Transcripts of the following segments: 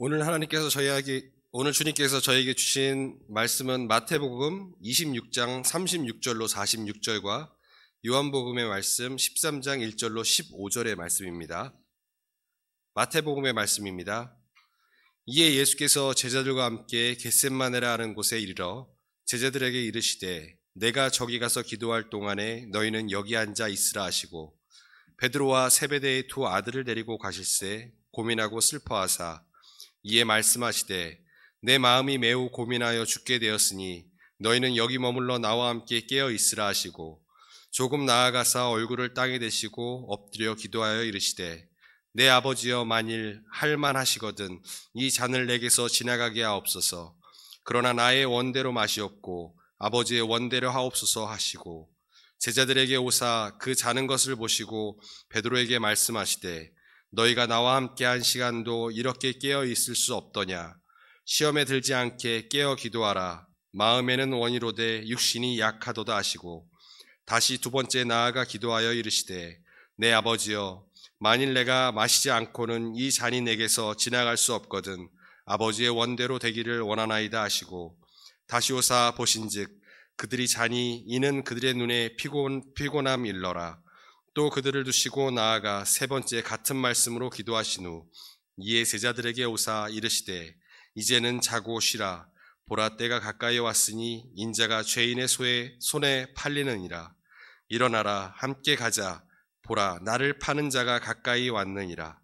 오늘 주님께서 저에게 주신 말씀은 마태복음 26장 36절로 46절과 요한복음의 말씀 13장 1절로 15절의 말씀입니다. 마태복음의 말씀입니다. 이에 예수께서 제자들과 함께 겟셋마네라 하는 곳에 이르러 제자들에게 이르시되 내가 저기 가서 기도할 동안에 너희는 여기 앉아 있으라 하시고 베드로와 세베대의 두 아들을 데리고 가실새 고민하고 슬퍼하사 이에 말씀하시되 내 마음이 매우 고민하여 죽게 되었으니 너희는 여기 머물러 나와 함께 깨어 있으라 하시고 조금 나아가사 얼굴을 땅에 대시고 엎드려 기도하여 이르시되 내 아버지여 만일 할만하시거든 이 잔을 내게서 지나가게 하옵소서. 그러나 나의 원대로 마시옵고 아버지의 원대로 하옵소서 하시고 제자들에게 오사 그 자는 것을 보시고 베드로에게 말씀하시되 너희가 나와 함께한 시간도 이렇게 깨어 있을 수 없더냐. 시험에 들지 않게 깨어 기도하라. 마음에는 원이로되 육신이 약하도다 하시고 다시 두 번째 나아가 기도하여 이르시되 내 아버지여 만일 내가 마시지 않고는 이 잔이 내게서 지나갈 수 없거든 아버지의 원대로 되기를 원하나이다 하시고 다시 오사 보신즉 그들이 자니 이는 그들의 눈에 피곤함 일러라. 또 그들을 두시고 나아가 세 번째 같은 말씀으로 기도하신 후 이에 제자들에게 오사 이르시되 이제는 자고 쉬라. 보라 때가 가까이 왔으니 인자가 죄인의 손에 팔리느니라. 일어나라 함께 가자. 보라 나를 파는 자가 가까이 왔느니라.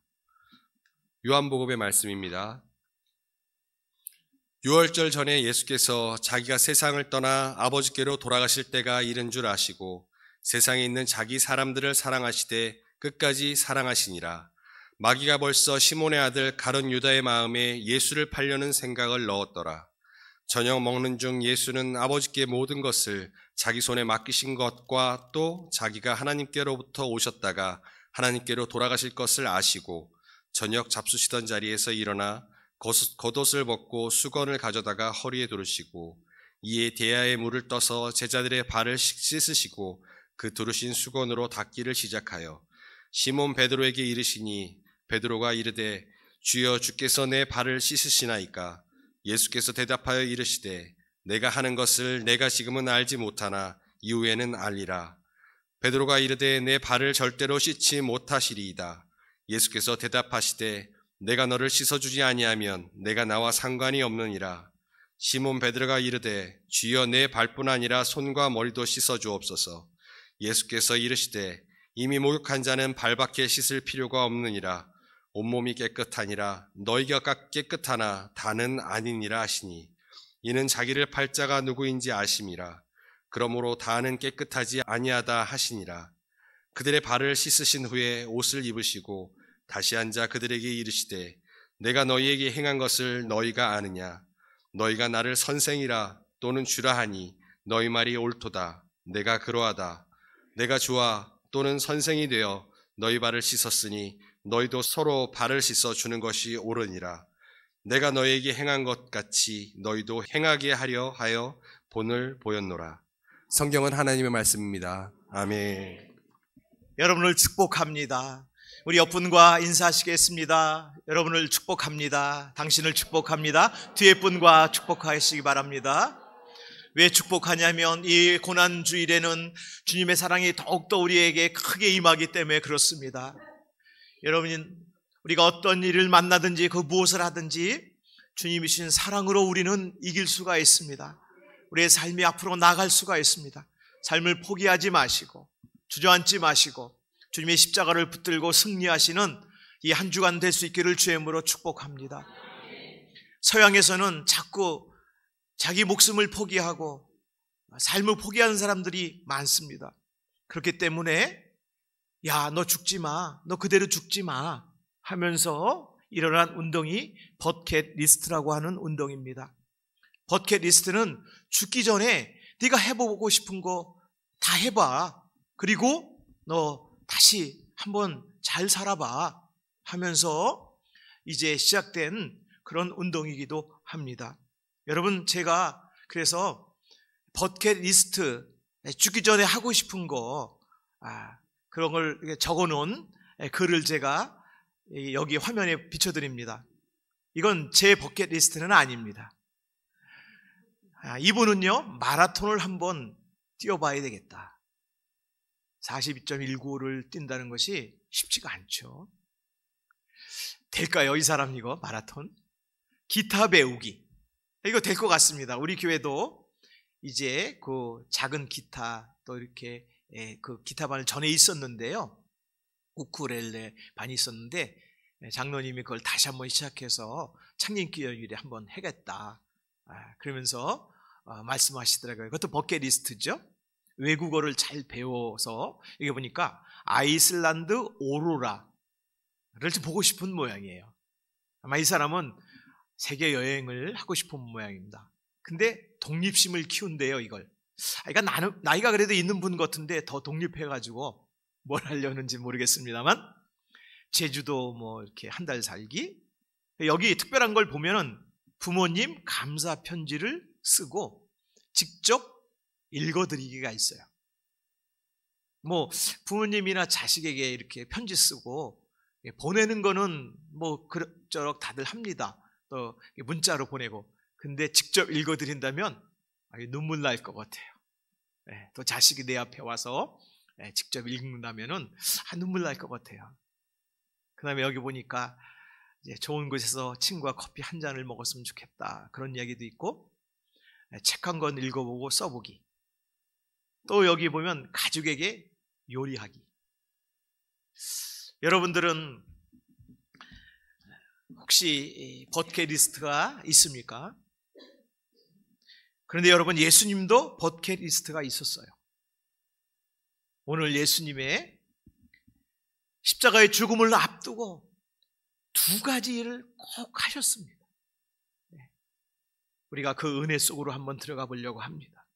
요한복음의 말씀입니다. 유월절 전에 예수께서 자기가 세상을 떠나 아버지께로 돌아가실 때가 이른 줄 아시고 세상에 있는 자기 사람들을 사랑하시되 끝까지 사랑하시니라. 마귀가 벌써 시몬의 아들 가룟 유다의 마음에 예수를 팔려는 생각을 넣었더라. 저녁 먹는 중 예수는 아버지께 모든 것을 자기 손에 맡기신 것과 또 자기가 하나님께로부터 오셨다가 하나님께로 돌아가실 것을 아시고 저녁 잡수시던 자리에서 일어나 겉옷을 벗고 수건을 가져다가 허리에 두르시고 이에 대야에 물을 떠서 제자들의 발을 씻으시고 그 두르신 수건으로 닦기를 시작하여 시몬 베드로에게 이르시니 베드로가 이르되 주여 주께서 내 발을 씻으시나이까. 예수께서 대답하여 이르시되 내가 하는 것을 내가 지금은 알지 못하나 이후에는 알리라. 베드로가 이르되 내 발을 절대로 씻지 못하시리이다. 예수께서 대답하시되 내가 너를 씻어주지 아니하면 내가 나와 상관이 없느니라. 시몬 베드로가 이르되 주여 내 발뿐 아니라 손과 머리도 씻어주옵소서. 예수께서 이르시되 이미 목욕한 자는 발밖에 씻을 필요가 없느니라. 온몸이 깨끗하니라. 너희가 깨끗하나 다는 아니니라 하시니 이는 자기를 팔 자가 누구인지 아심이라. 그러므로 다는 깨끗하지 아니하다 하시니라. 그들의 발을 씻으신 후에 옷을 입으시고 다시 앉아 그들에게 이르시되 내가 너희에게 행한 것을 너희가 아느냐. 너희가 나를 선생이라 또는 주라 하니 너희 말이 옳도다. 내가 그러하다. 내가 주와 또는 선생이 되어 너희 발을 씻었으니 너희도 서로 발을 씻어 주는 것이 옳으니라. 내가 너희에게 행한 것 같이 너희도 행하게 하려 하여 본을 보였노라. 성경은 하나님의 말씀입니다. 아멘. 여러분을 축복합니다. 우리 옆분과 인사하시겠습니다. 여러분을 축복합니다. 당신을 축복합니다. 뒤에 분과 축복하시기 바랍니다. 왜 축복하냐면 이 고난주일에는 주님의 사랑이 더욱더 우리에게 크게 임하기 때문에 그렇습니다. 여러분, 우리가 어떤 일을 만나든지 그 무엇을 하든지 주님이 주신 사랑으로 우리는 이길 수가 있습니다. 우리의 삶이 앞으로 나갈 수가 있습니다. 삶을 포기하지 마시고 주저앉지 마시고 주님의 십자가를 붙들고 승리하시는 이 한 주간 될 수 있기를 주의 이름으로 축복합니다. 서양에서는 자꾸 자기 목숨을 포기하고 삶을 포기하는 사람들이 많습니다. 그렇기 때문에 야, 너 죽지 마, 너 그대로 죽지 마 하면서 일어난 운동이 버킷리스트라고 하는 운동입니다. 버킷리스트는 죽기 전에 네가 해보고 싶은 거 다 해봐. 그리고 너 다시 한번 잘 살아봐 하면서 이제 시작된 그런 운동이기도 합니다. 여러분, 제가 그래서 버킷리스트, 죽기 전에 하고 싶은 거 그런 걸 적어놓은 글을 제가 여기 화면에 비춰드립니다. 이건 제 버킷리스트는 아닙니다. 이분은요, 마라톤을 한번 뛰어봐야 되겠다. 42.195를 뛴다는 것이 쉽지가 않죠. 될까요, 이 사람 이거 마라톤? 기타 배우기. 이거 될 것 같습니다. 우리 교회도 이제 그 작은 기타 또 이렇게 그 기타반을 전에 있었는데요. 우쿨렐레 반이 있었는데 장로님이 그걸 다시 한번 시작해서 창립기념일에 한번 해겠다. 그러면서 말씀하시더라고요. 그것도 버킷리스트죠. 외국어를 잘 배워서 여기 보니까 아이슬란드 오로라를 좀 보고 싶은 모양이에요. 아마 이 사람은 세계 여행을 하고 싶은 모양입니다. 근데 독립심을 키운대요, 이걸. 그러니까 나이가 그래도 있는 분 같은데 더 독립해가지고 뭘 하려는지 모르겠습니다만, 제주도 뭐 이렇게 한 달 살기. 여기 특별한 걸 보면은 부모님 감사 편지를 쓰고 직접 읽어드리기가 있어요. 뭐 부모님이나 자식에게 이렇게 편지 쓰고 보내는 거는 뭐 그럭저럭 다들 합니다. 또 문자로 보내고. 근데 직접 읽어드린다면 눈물 날 것 같아요. 또 자식이 내 앞에 와서 직접 읽는다면은 눈물 날 것 같아요. 그 다음에 여기 보니까 이제 좋은 곳에서 친구와 커피 한 잔을 먹었으면 좋겠다, 그런 이야기도 있고, 책 한 권 읽어보고 써보기. 또 여기 보면 가족에게 요리하기. 여러분들은 혹시 버킷리스트가 있습니까? 그런데 여러분, 예수님도 버킷리스트가 있었어요. 오늘 예수님의 십자가의 죽음을 앞두고 두 가지 일을 꼭 하셨습니다. 우리가 그 은혜 속으로 한번 들어가 보려고 합니다.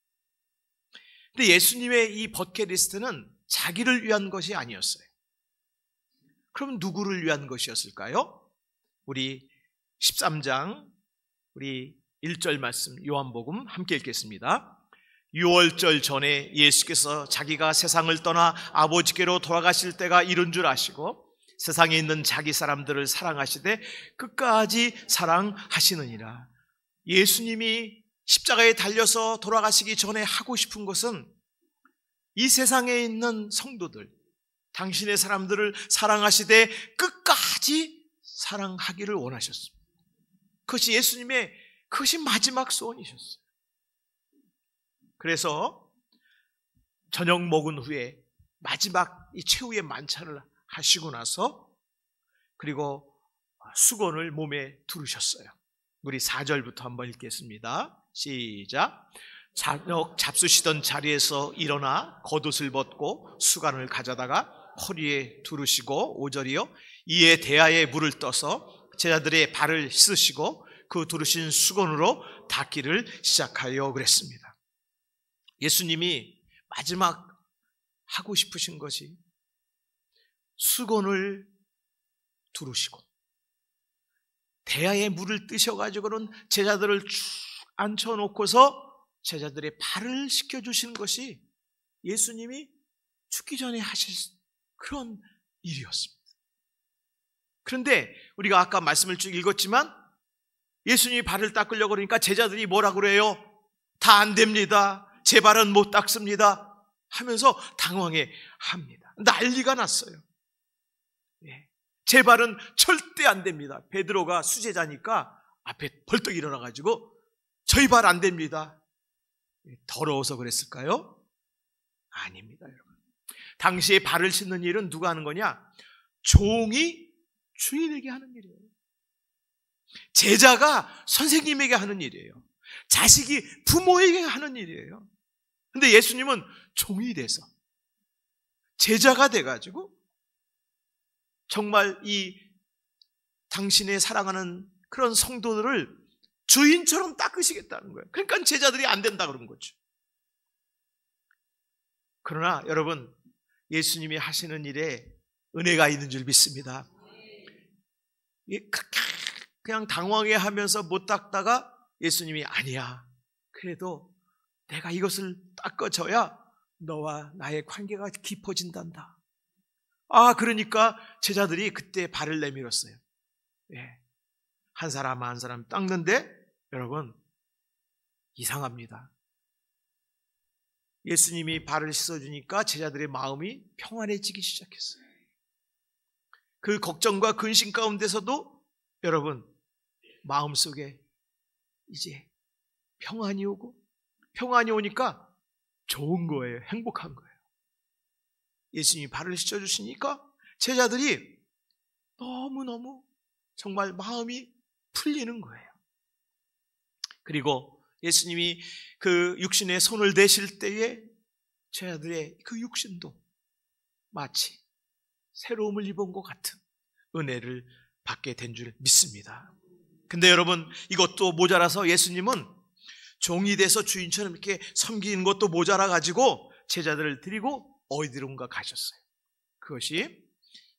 근데 예수님의 이 버킷리스트는 자기를 위한 것이 아니었어요. 그럼 누구를 위한 것이었을까요? 우리 13장 우리 1절 말씀 요한복음 함께 읽겠습니다. 6월절 전에 예수께서 자기가 세상을 떠나 아버지께로 돌아가실 때가 이른 줄 아시고 세상에 있는 자기 사람들을 사랑하시되 끝까지 사랑하시느니라. 예수님이 십자가에 달려서 돌아가시기 전에 하고 싶은 것은 이 세상에 있는 성도들, 당신의 사람들을 사랑하시되 끝까지 사랑하기를 원하셨습니다. 그것이 마지막 소원이셨어요. 그래서 저녁 먹은 후에 마지막 이 최후의 만찬을 하시고 나서 그리고 수건을 몸에 두르셨어요. 우리 4절부터 한번 읽겠습니다. 시작. 저녁 잡수시던 자리에서 일어나 겉옷을 벗고 수건을 가져다가 허리에 두르시고 5절이요. 이에 대야에 물을 떠서 제자들의 발을 씻으시고 그 두르신 수건으로 닦기를 시작하여 그랬습니다. 예수님이 마지막 하고 싶으신 것이 수건을 두르시고 대야에 물을 뜨셔가지고는 제자들을 쭉 앉혀놓고서 제자들의 발을 씻겨주시는 것이 예수님이 죽기 전에 하실 그런 일이었습니다. 그런데 우리가 아까 말씀을 쭉 읽었지만 예수님이 발을 닦으려고 그러니까 제자들이 뭐라고 그래요? 다 안 됩니다. 제 발은 못 닦습니다. 하면서 당황해 합니다. 난리가 났어요. 제 발은 절대 안 됩니다. 베드로가 수제자니까 앞에 벌떡 일어나가지고 저희 발 안 됩니다. 더러워서 그랬을까요? 아닙니다, 여러분. 당시에 발을 씻는 일은 누가 하는 거냐? 종이 주인에게 하는 일이에요. 제자가 선생님에게 하는 일이에요. 자식이 부모에게 하는 일이에요. 근데 예수님은 종이 돼서 제자가 돼가지고 정말 이 당신의 사랑하는 그런 성도들을 주인처럼 닦으시겠다는 거예요. 그러니까 제자들이 안 된다 그런 거죠. 그러나 여러분, 예수님이 하시는 일에 은혜가 있는 줄 믿습니다. 그냥 당황해 하면서 못 닦다가 예수님이 아니야, 그래도 내가 이것을 닦아줘야 너와 나의 관계가 깊어진단다. 그러니까 제자들이 그때 발을 내밀었어요. 한 사람 한 사람 닦는데 여러분 이상합니다. 예수님이 발을 씻어주니까 제자들의 마음이 평안해지기 시작했어요. 그 걱정과 근심 가운데서도 여러분 마음속에 이제 평안이 오니까 좋은 거예요. 행복한 거예요. 예수님이 발을 씻어주시니까 제자들이 너무너무 정말 마음이 풀리는 거예요. 그리고 예수님이 그 육신에 손을 대실 때에 제자들의 그 육신도 마치 새로움을 입은 것 같은 은혜를 받게 된 줄 믿습니다. 근데 여러분 이것도 모자라서 예수님은 종이 돼서 주인처럼 이렇게 섬기는 것도 모자라 가지고 제자들을 데리고 어디론가 가셨어요. 그것이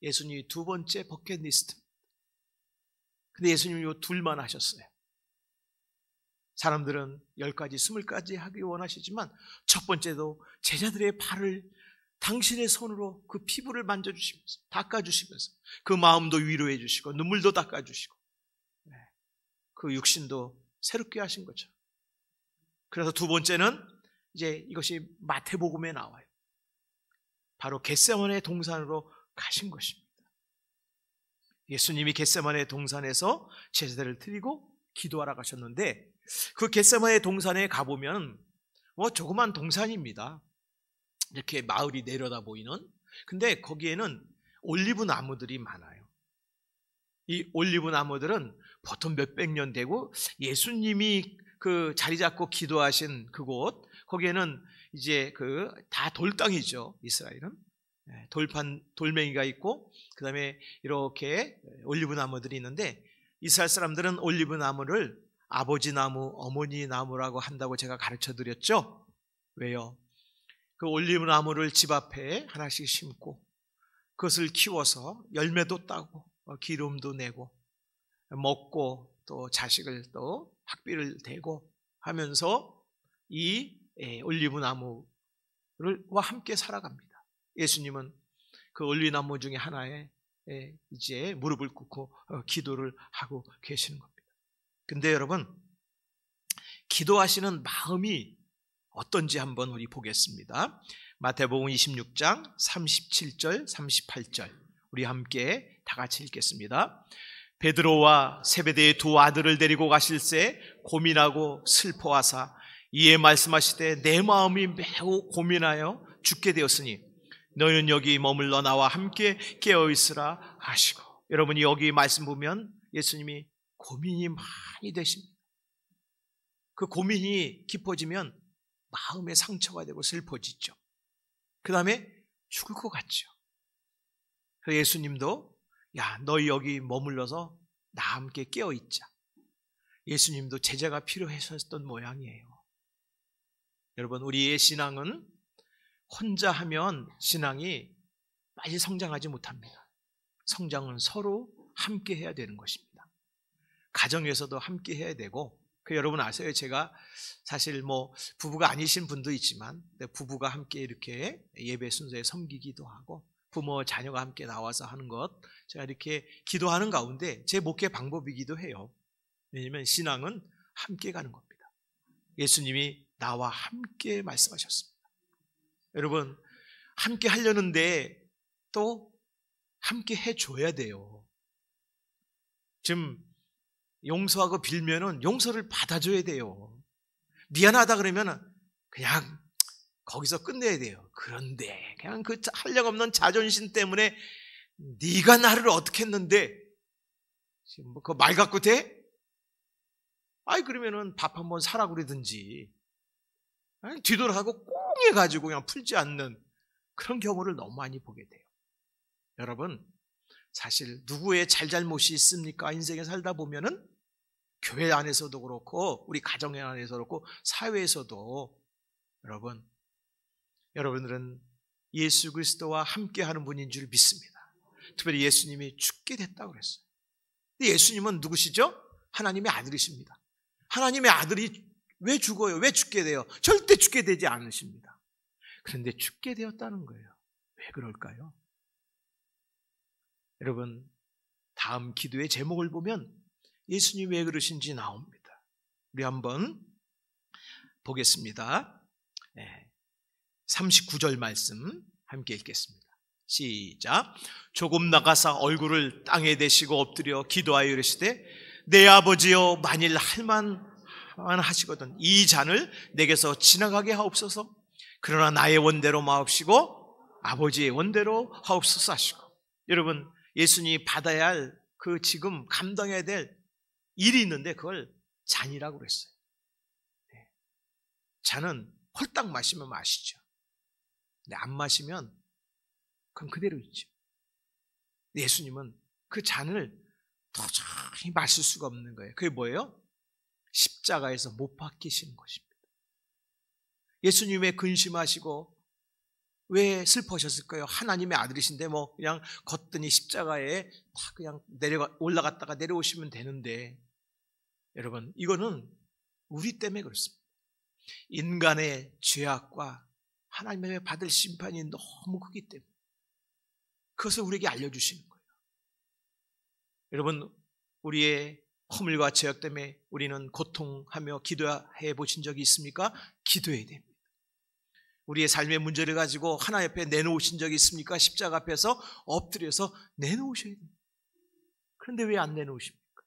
예수님이 두 번째 버킷리스트. 근데 예수님이 요 둘만 하셨어요. 사람들은 10가지, 20가지 하기 원하시지만 첫 번째도 제자들의 발을 당신의 손으로 그 피부를 만져주시면서 닦아주시면서 그 마음도 위로해 주시고 눈물도 닦아주시고 그 육신도 새롭게 하신 거죠. 그래서 두 번째는 이제 이것이 마태복음에 나와요. 바로 겟세마네 동산으로 가신 것입니다. 예수님이 겟세마네 동산에서 제자들을 데리고 기도하러 가셨는데 그 겟세마네 동산에 가보면 조그만 동산입니다. 이렇게 마을이 내려다 보이는. 근데 거기에는 올리브 나무들이 많아요. 이 올리브 나무들은 보통 몇백 년 되고 예수님이 그 자리 잡고 기도하신 그곳 거기에는 이제 그 다 돌땅이죠. 이스라엘은 돌멩이가 있고 그 다음에 이렇게 올리브 나무들이 있는데 이스라엘 사람들은 올리브 나무를 아버지 나무, 어머니 나무라고 한다고 제가 가르쳐 드렸죠. 왜요? 그 올리브 나무를 집 앞에 하나씩 심고 그것을 키워서 열매도 따고 기름도 내고 먹고 또 자식을 또 학비를 대고 하면서 이 올리브 나무와 함께 살아갑니다. 예수님은 그 올리브 나무 중에 하나에 이제 무릎을 꿇고 기도를 하고 계시는 겁니다. 근데 여러분 기도하시는 마음이 어떤지 한번 우리 보겠습니다. 마태복음 26장 37절 38절 우리 함께 다 같이 읽겠습니다. 베드로와 세베대의 두 아들을 데리고 가실새 고민하고 슬퍼하사 이에 말씀하시되 내 마음이 매우 고민하여 죽게 되었으니 너희는 여기 머물러 나와 함께 깨어있으라 하시고. 여러분이 여기 말씀 보면 예수님이 고민이 많이 되십니다. 그 고민이 깊어지면 마음에 상처가 되고 슬퍼지죠. 그 다음에 죽을 것 같죠. 그래서 예수님도 야 너희 여기 머물러서 나와 함께 깨어있자. 예수님도 제자가 필요하셨던 모양이에요. 여러분 우리의 신앙은 혼자 하면 신앙이 빨리 성장하지 못합니다. 성장은 서로 함께 해야 되는 것입니다. 가정에서도 함께 해야 되고 여러분 아세요? 제가 사실 부부가 아니신 분도 있지만 부부가 함께 이렇게 예배 순서에 섬기기도 하고 부모 자녀가 함께 나와서 하는 것 제가 이렇게 기도하는 가운데 제 목회 방법이기도 해요. 왜냐하면 신앙은 함께 가는 겁니다. 예수님이 나와 함께 말씀하셨습니다. 여러분 함께 하려는데 또 함께 해줘야 돼요. 지금 용서하고 빌면은 용서를 받아줘야 돼요. 미안하다 그러면 그냥 거기서 끝내야 돼요. 그런데 그냥 그 한량없는 자존심 때문에 네가 나를 어떻게 했는데 지금 그 말 갖고 돼? 그러면은 밥 한번 사라 그러든지 뒤돌아가고 꽁 해가지고 그냥 풀지 않는 그런 경우를 너무 많이 보게 돼요. 여러분 사실 누구의 잘잘못이 있습니까? 인생에 살다 보면은 교회 안에서도 그렇고 우리 가정 안에서도 그렇고 사회에서도 여러분들은 예수 그리스도와 함께하는 분인 줄 믿습니다. 특별히 예수님이 죽게 됐다고 그랬어요. 근데 예수님은 누구시죠? 하나님의 아들이십니다. 하나님의 아들이 왜 죽어요? 왜 죽게 돼요? 절대 죽게 되지 않으십니다. 그런데 죽게 되었다는 거예요. 왜 그럴까요? 여러분 다음 기도의 제목을 보면 예수님이 왜 그러신지 나옵니다. 우리 한번 보겠습니다. 39절 말씀 함께 읽겠습니다. 시작. 조금 나가사 얼굴을 땅에 대시고 엎드려 기도하여 이르시되 내 아버지여 만일 할만하시거든 이 잔을 내게서 지나가게 하옵소서. 그러나 나의 원대로 마옵시고 아버지의 원대로 하옵소서 하시고, 여러분 예수님이 받아야 할 그 지금 감당해야 될 일이 있는데 그걸 잔이라고 그랬어요. 잔은 홀딱 마시면 마시죠. 근데 안 마시면 그럼 그대로 있죠. 예수님은 그 잔을 도저히 마실 수가 없는 거예요. 그게 뭐예요? 십자가에서 못 박히시는 것입니다. 예수님 왜 근심하시고 왜 슬퍼하셨을까요? 하나님의 아들이신데 뭐 그냥 걷더니 십자가에 다 그냥 올라갔다가 내려오시면 되는데, 여러분 이거는 우리 때문에 그렇습니다. 인간의 죄악과 하나님의 받을 심판이 너무 크기 때문에 그것을 우리에게 알려주시는 거예요. 여러분 우리의 허물과 죄악 때문에 우리는 고통하며 기도해 보신 적이 있습니까? 기도해야 됩니다. 우리의 삶의 문제를 가지고 하나님 앞에 내놓으신 적이 있습니까? 십자가 앞에서 엎드려서 내놓으셔야 됩니다. 그런데 왜 안 내놓으십니까?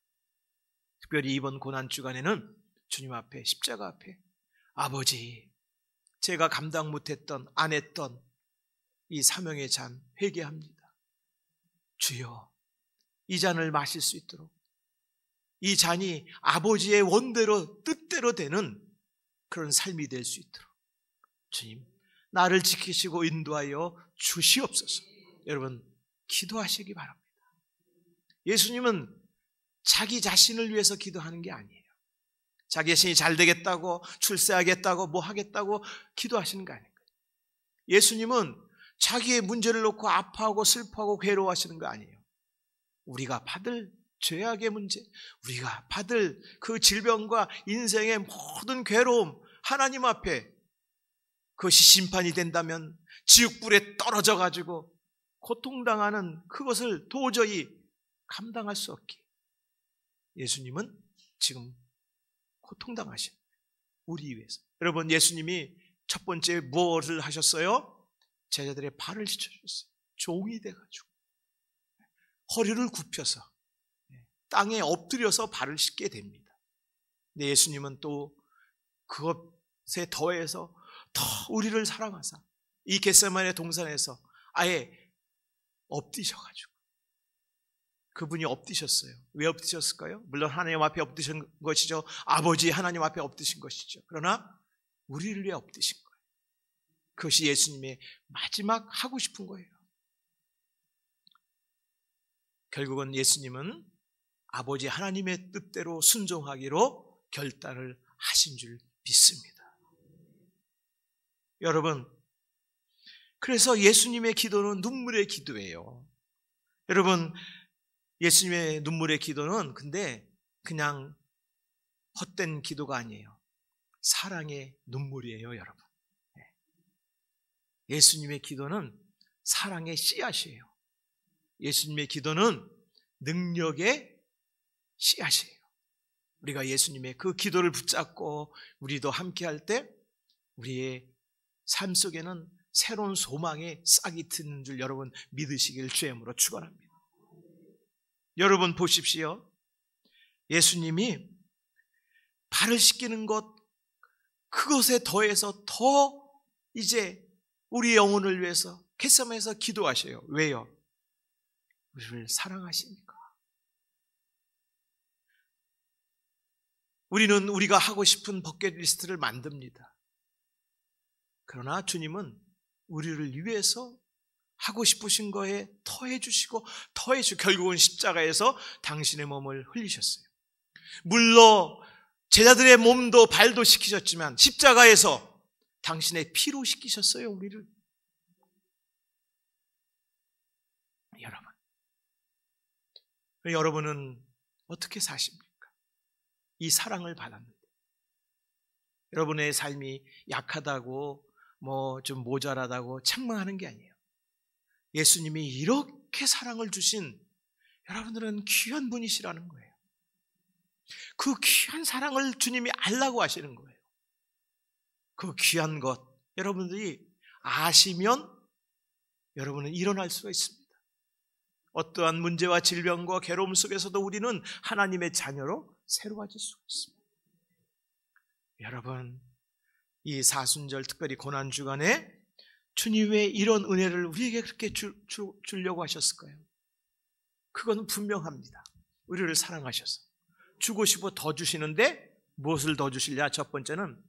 특별히 이번 고난주간에는 주님 앞에, 십자가 앞에 아버지, 제가 감당 못했던, 안 했던 이 사명의 잔 회개합니다. 주여, 이 잔을 마실 수 있도록, 이 잔이 아버지의 원대로 뜻대로 되는 그런 삶이 될 수 있도록 주님 나를 지키시고 인도하여 주시옵소서. 여러분 기도하시기 바랍니다. 예수님은 자기 자신을 위해서 기도하는 게 아니에요. 자기 자신이 잘 되겠다고, 출세하겠다고, 뭐 하겠다고 기도하시는 거 아닌 거예요. 예수님은 자기의 문제를 놓고 아파하고 슬퍼하고 괴로워하시는 거 아니에요. 우리가 받을 죄악의 문제, 우리가 받을 그 질병과 인생의 모든 괴로움, 하나님 앞에 그것이 심판이 된다면 지옥불에 떨어져 가지고 고통당하는 그것을 도저히 감당할 수 없기에 예수님은 지금 고통당하신 우리 위해서. 여러분 예수님이 첫 번째 무엇을 하셨어요? 제자들의 발을 씻어주셨어요. 종이 돼가지고 허리를 굽혀서 땅에 엎드려서 발을 씻게 됩니다. 근데 예수님은 또 그것에 더해서 더 우리를 사랑하사 이 겟세마네 동산에서 아예 엎드셔가지고, 그분이 엎드셨어요. 왜 엎드셨을까요? 물론 하나님 앞에 엎드신 것이죠. 아버지 하나님 앞에 엎드신 것이죠. 그러나 우리를 위해 엎드신 거예요. 그것이 예수님의 마지막 하고 싶은 거예요. 결국은 예수님은 아버지 하나님의 뜻대로 순종하기로 결단을 하신 줄 믿습니다. 여러분, 그래서 예수님의 기도는 눈물의 기도예요. 여러분, 예수님의 눈물의 기도는 근데 그냥 헛된 기도가 아니에요. 사랑의 눈물이에요, 여러분. 예수님의 기도는 사랑의 씨앗이에요. 예수님의 기도는 능력의 씨앗이에요. 우리가 예수님의 그 기도를 붙잡고 우리도 함께할 때 우리의 삶 속에는 새로운 소망의 싹이 트는 줄 여러분 믿으시길 주임으로 축원합니다. 여러분 보십시오. 예수님이 발을 씻기는 것, 그것에 더해서 더 이제 우리 영혼을 위해서 겟세마네에서 기도하셔요. 왜요? 우리를 사랑하시니까. 우리는 우리가 하고 싶은 버킷리스트를 만듭니다. 그러나 주님은 우리를 위해서 하고 싶으신 거에 더해주시고 결국은 십자가에서 당신의 몸을 흘리셨어요. 물론 제자들의 몸도 발도 씻기셨지만 십자가에서 당신의 피로 씻기셨어요, 우리를. 여러분은 어떻게 사십니까? 이 사랑을 받았는데 여러분의 삶이 약하다고 뭐 좀 모자라다고 책망하는 게 아니에요. 예수님이 이렇게 사랑을 주신 여러분들은 귀한 분이시라는 거예요. 그 귀한 사랑을 주님이 알라고 하시는 거예요. 그 귀한 것 여러분들이 아시면 여러분은 일어날 수가 있습니다. 어떠한 문제와 질병과 괴로움 속에서도 우리는 하나님의 자녀로 새로워질 수가 있습니다. 여러분, 이 사순절 특별히 고난주간에 주님 왜 이런 은혜를 우리에게 그렇게 주려고 하셨을까요? 그건 분명합니다. 우리를 사랑하셔서 주고 싶어 더 주시는데 무엇을 더 주실냐? 첫 번째는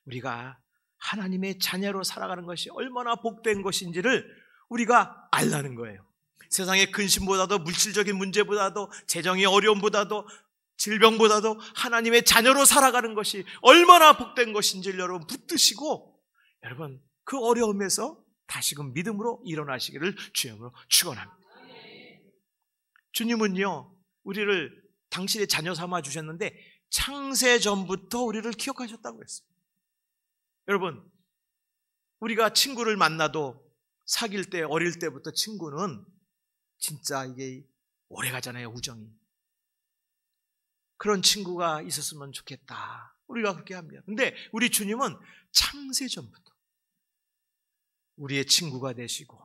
우리가 하나님의 자녀로 살아가는 것이 얼마나 복된 것인지를 우리가 알라는 거예요. 세상의 근심보다도 물질적인 문제보다도 재정의 어려움보다도 질병보다도 하나님의 자녀로 살아가는 것이 얼마나 복된 것인지를 여러분 붙드시고 여러분 그 어려움에서 다시금 믿음으로 일어나시기를 주님으로 축원합니다. 주님은요 우리를 당신의 자녀 삼아 주셨는데 창세 전부터 우리를 기억하셨다고 했어요. 여러분 우리가 친구를 만나도 사귈 때 어릴 때부터 친구는 진짜 이게 오래가잖아요. 우정이. 그런 친구가 있었으면 좋겠다. 우리가 그렇게 합니다. 근데 우리 주님은 창세 전부터 우리의 친구가 되시고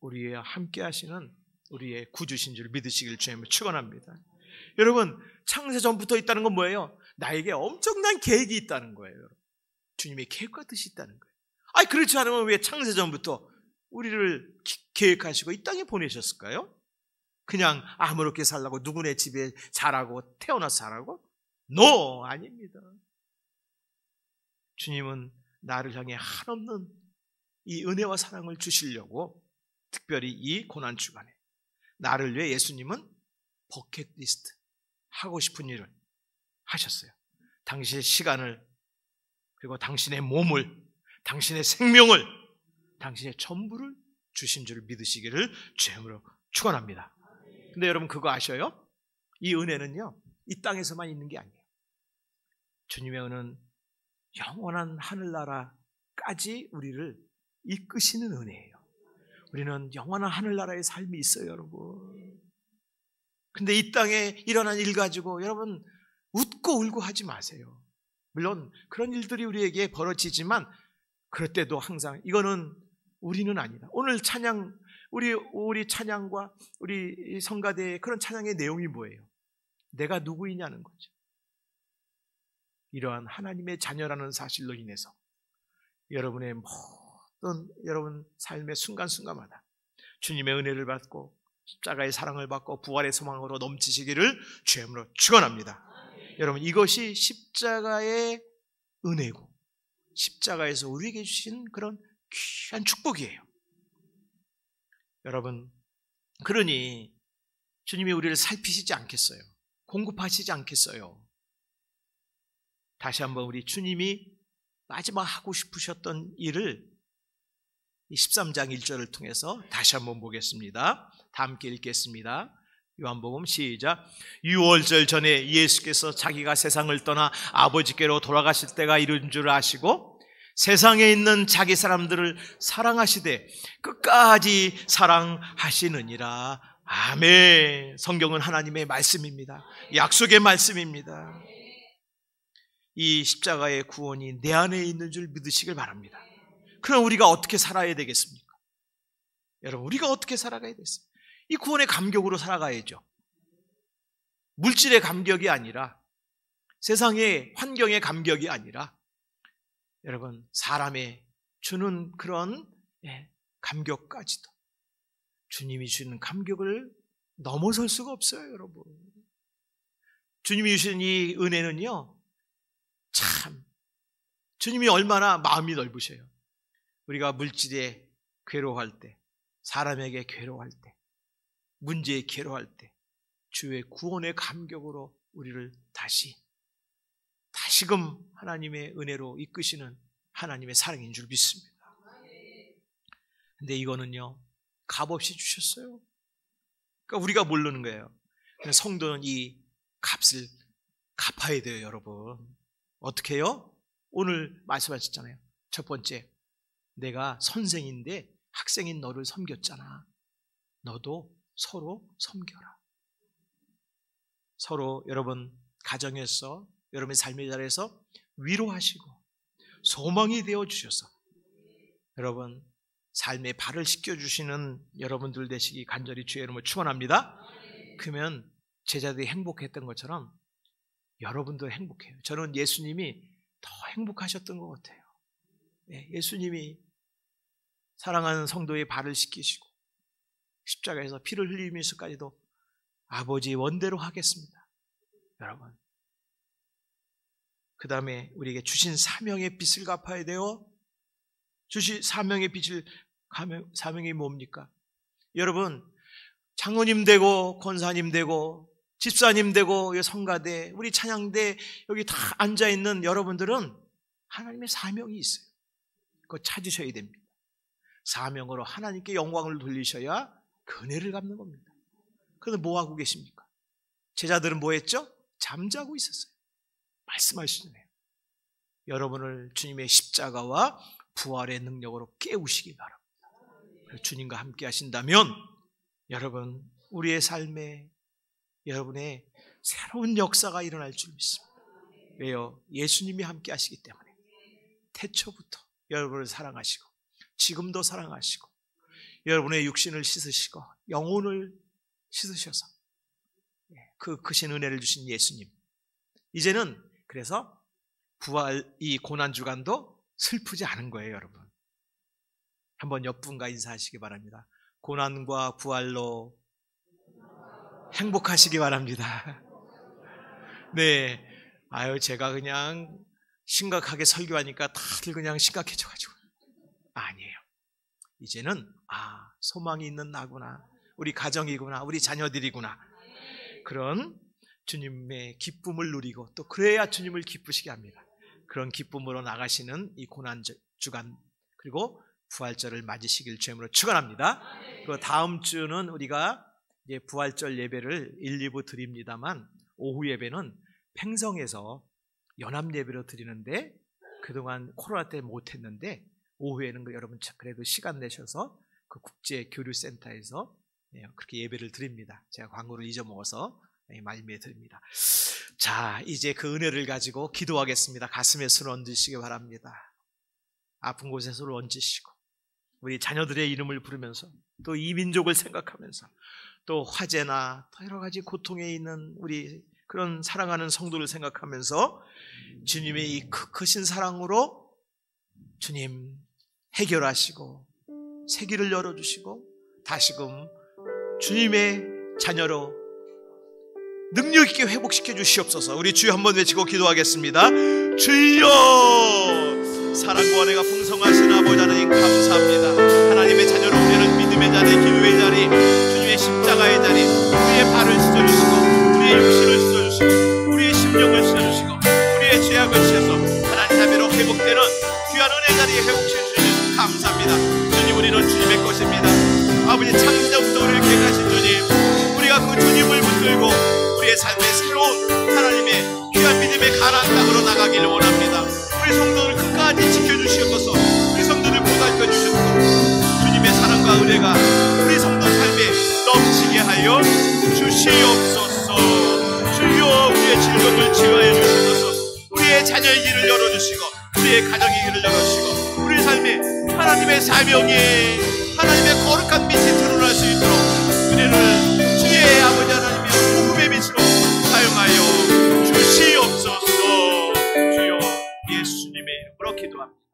우리와 함께 하시는 우리의 구주신 줄 믿으시길 주님을 축원합니다. 여러분 창세 전부터 있다는 건 뭐예요? 나에게 엄청난 계획이 있다는 거예요. 여러분. 주님의 계획과 뜻이 있다는 거예요. 아니 그렇지 않으면 왜 창세 전부터 우리를 계획하시고 이 땅에 보내셨을까요? 그냥 아무렇게 살라고 누구네 집에 자라고 태어나서 자라고? No! 아닙니다. 주님은 나를 향해 한없는 이 은혜와 사랑을 주시려고 특별히 이 고난주간에 나를 위해 예수님은 버킷리스트 하고 싶은 일을 하셨어요. 당신의 시간을 그리고 당신의 몸을 당신의 생명을 당신의 전부를 주신 줄 믿으시기를 주님으로 축원합니다. 근데 여러분 그거 아셔요? 이 은혜는요 이 땅에서만 있는 게 아니에요. 주님의 은혜는 영원한 하늘나라까지 우리를 이끄시는 은혜예요. 우리는 영원한 하늘나라의 삶이 있어요, 여러분. 근데 이 땅에 일어난 일 가지고 여러분 웃고 울고 하지 마세요. 물론 그런 일들이 우리에게 벌어지지만 그럴 때도 항상 이거는 우리는 아니다. 오늘 찬양 우리 찬양과 우리 성가대의 그런 찬양의 내용이 뭐예요? 내가 누구이냐는 거죠. 이러한 하나님의 자녀라는 사실로 인해서 여러분의 모든 여러분 삶의 순간순간마다 주님의 은혜를 받고 십자가의 사랑을 받고 부활의 소망으로 넘치시기를 주님으로 축원합니다. 여러분 이것이 십자가의 은혜고 십자가에서 우리에게 주신 그런 귀한 축복이에요. 여러분 그러니 주님이 우리를 살피시지 않겠어요? 공급하시지 않겠어요? 다시 한번 우리 주님이 마지막 하고 싶으셨던 일을 13장 1절을 통해서 다시 한번 보겠습니다. 다 함께 읽겠습니다. 요한복음 시작. 유월절 전에 예수께서 자기가 세상을 떠나 아버지께로 돌아가실 때가 이른 줄 아시고 세상에 있는 자기 사람들을 사랑하시되 끝까지 사랑하시느니라. 아멘. 성경은 하나님의 말씀입니다. 약속의 말씀입니다. 이 십자가의 구원이 내 안에 있는 줄 믿으시길 바랍니다. 그럼 우리가 어떻게 살아야 되겠습니까? 여러분 우리가 어떻게 살아가야 되겠습니까? 이 구원의 감격으로 살아가야죠. 물질의 감격이 아니라 세상의 환경의 감격이 아니라 여러분 사람의 주는 그런 감격까지도 주님이 주는 감격을 넘어설 수가 없어요. 여러분 주님이 주신 이 은혜는요 참 주님이 얼마나 마음이 넓으셔요. 우리가 물질에 괴로워할 때 사람에게 괴로워할 때 문제에 괴로워할 때 주의 구원의 감격으로 우리를 다시금 하나님의 은혜로 이끄시는 하나님의 사랑인 줄 믿습니다. 근데 이거는요 값없이 주셨어요. 그러니까 우리가 모르는 거예요. 성도는 이 값을 갚아야 돼요. 여러분 어떻게 해요? 오늘 말씀하셨잖아요. 첫 번째 내가 선생인데 학생인 너를 섬겼잖아. 너도 서로 섬겨라. 서로 여러분 가정에서 여러분의 삶의 자리에서 위로하시고 소망이 되어주셔서 여러분 삶의 발을 씻겨주시는 여러분들 되시기 간절히 주의 이름으로 축원합니다. 그러면 제자들이 행복했던 것처럼 여러분도 행복해요. 저는 예수님이 더 행복하셨던 것 같아요. 예수님이 사랑하는 성도의 발을 씻기시고 십자가에서 피를 흘리면서까지도 아버지의 원대로 하겠습니다. 여러분, 그 다음에 우리에게 주신 사명의 빚을 갚아야 돼요. 주신 사명의 빚을 사명이 뭡니까? 여러분, 장로님 되고 권사님 되고 집사님 되고 성가대, 우리 찬양대 여기 다 앉아있는 여러분들은 하나님의 사명이 있어요. 그거 찾으셔야 됩니다. 사명으로 하나님께 영광을 돌리셔야 은혜를 갚는 겁니다. 그런데 뭐 하고 계십니까? 제자들은 뭐 했죠? 잠자고 있었어요. 말씀하시네요. 여러분을 주님의 십자가와 부활의 능력으로 깨우시기 바랍니다. 주님과 함께 하신다면 여러분, 우리의 삶에 여러분의 새로운 역사가 일어날 줄 믿습니다. 왜요? 예수님이 함께 하시기 때문에. 태초부터 여러분을 사랑하시고 지금도 사랑하시고 여러분의 육신을 씻으시고 영혼을 씻으셔서 그 크신 은혜를 주신 예수님. 이제는 그래서 부활 이 고난주간도 슬프지 않은 거예요, 여러분. 한번 옆분과 인사하시기 바랍니다. 고난과 부활로 행복하시기 바랍니다. 네. 아유, 제가 그냥 심각하게 설교하니까 다들 그냥 심각해져가지고. 아니에요. 이제는, 소망이 있는 나구나. 우리 가정이구나. 우리 자녀들이구나. 그런 주님의 기쁨을 누리고 또 그래야 주님을 기쁘시게 합니다. 그런 기쁨으로 나가시는 이 고난주간 그리고 부활절을 맞으시길 주님으로 축원합니다. 그 다음 주는 우리가 이제 부활절 예배를 1, 2부 드립니다만 오후 예배는 팽성에서 연합 예배로 드리는데 그동안 코로나 때문에 못했는데 오후에는 여러분 그래도 시간 내셔서 그 국제교류센터에서 그렇게 예배를 드립니다. 제가 광고를 잊어먹어서 말미에 드립니다. 자, 이제 그 은혜를 가지고 기도하겠습니다. 가슴에 손을 얹으시기 바랍니다. 아픈 곳에 손을 얹으시고 우리 자녀들의 이름을 부르면서 또 이 민족을 생각하면서 또 화재나 또 여러 가지 고통에 있는 우리 그런 사랑하는 성도를 생각하면서 주님의 이 크신 사랑으로 주님 해결하시고 세기를 열어주시고 다시금 주님의 자녀로 능력 있게 회복시켜 주시옵소서. 우리 주여 한번 외치고 기도하겠습니다. 주여, 사랑과 은혜가 풍성하신 아버지 하나님 감사합니다. 하나님의 자녀로 우리는 믿음의 자리, 기도의 자리, 주님의 십자가의 자리, 우리의 발을 씻어주시고 우리의 육신을 씻어주시고 우리의 심령을 씻어주시고 우리의 죄악을 씻어서 하나님 자매로 회복되는 귀한 은혜 자리에 회복시켜 주시니 감사합니다. 주님, 우리는 주님의 것입니다. 아버지, 창세전부터 우리를 계획하신 주님, 우리가 그 주님을 붙들고 우리의 삶의 새로운 하나님의 귀한 믿음의 가나안 땅으로 나가기를 원합니다. 우리 성도를 끝까지 지켜주시옵소서. 우리 성도를 보살펴 주시옵소서. 주님의 사랑과 은혜가 우리 성도 삶에 넘치게 하여 주시옵소서. 주여, 우리의 질병을 치유하여 주시옵소서. 우리의 자녀의 길을 열어주시고 우리의 가정의 길을 열어주시고 우리 삶에 하나님의 사명이 하나님의 거룩한 빛이 드러날 수 있도록 은혜를 주의 아버지 하나님의 복음의 빛으로 사용하여 주시옵소서. 주여, 예수님의 이름으로 기도합니다.